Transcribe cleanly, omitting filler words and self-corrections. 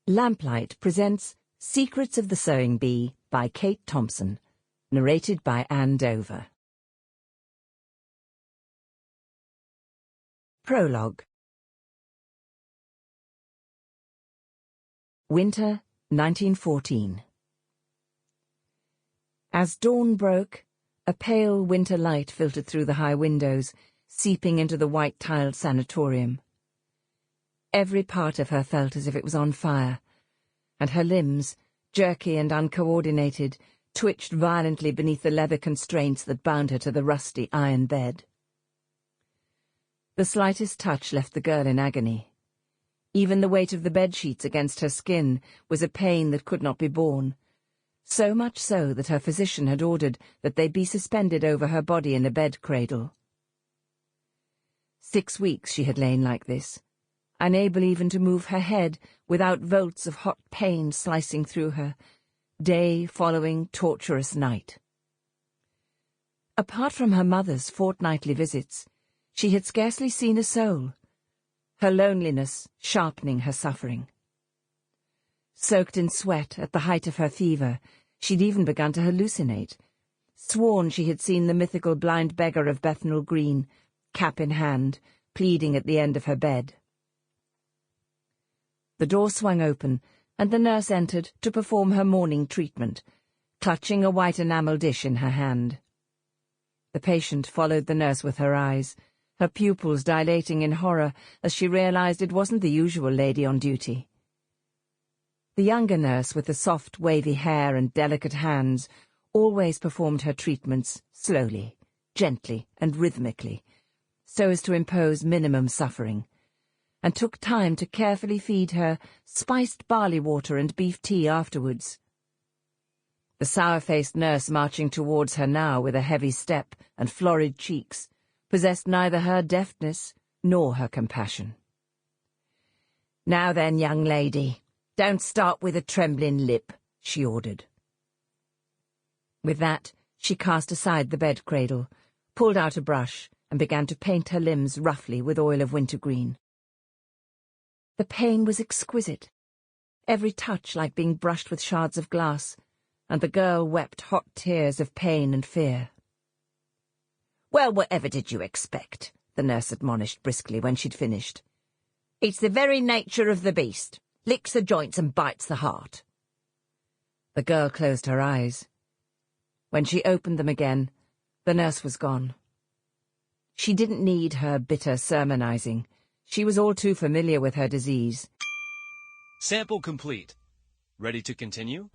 Lamplight presents Secrets of the Sewing Bee by Kate Thompson, narrated by Anne Dover. Prologue. Winter, 1914. As dawn broke, a pale winter light filtered through the high windows, seeping into the white-tiled sanatorium. Every part of her felt as if it was on fire, and her limbs, jerky and uncoordinated, twitched violently beneath the leather constraints that bound her to the rusty iron bed. The slightest touch left the girl in agony. Even the weight of the bedsheets against her skin was a pain that could not be borne, so much so that her physician had ordered that they be suspended over her body in a bed cradle. 6 weeks she had lain like this, unable even to move her head without volts of hot pain slicing through her, day following torturous night. Apart from her mother's fortnightly visits, she had scarcely seen a soul, her loneliness sharpening her suffering. Soaked in sweat at the height of her fever, she'd even begun to hallucinate, sworn she had seen the mythical blind beggar of Bethnal Green, cap in hand, pleading at the end of her bed. The door swung open, and the nurse entered to perform her morning treatment, clutching a white enamel dish in her hand. The patient followed the nurse with her eyes, her pupils dilating in horror as she realized it wasn't the usual lady on duty. The younger nurse, with the soft, wavy hair and delicate hands, always performed her treatments slowly, gently, and rhythmically, so as to impose minimum suffering, and took time to carefully feed her spiced barley water and beef tea afterwards. The sour-faced nurse marching towards her now with a heavy step and florid cheeks possessed neither her deftness nor her compassion. "Now then, young lady, don't start with a trembling lip," she ordered. With that, she cast aside the bed cradle, pulled out a brush, and began to paint her limbs roughly with oil of wintergreen. The pain was exquisite, every touch like being brushed with shards of glass, and the girl wept hot tears of pain and fear. "Well, whatever did you expect?" the nurse admonished briskly when she'd finished. "It's the very nature of the beast. Licks the joints and bites the heart." The girl closed her eyes. When she opened them again, the nurse was gone. She didn't need her bitter sermonizing. She was all too familiar with her disease. Sample complete. Ready to continue?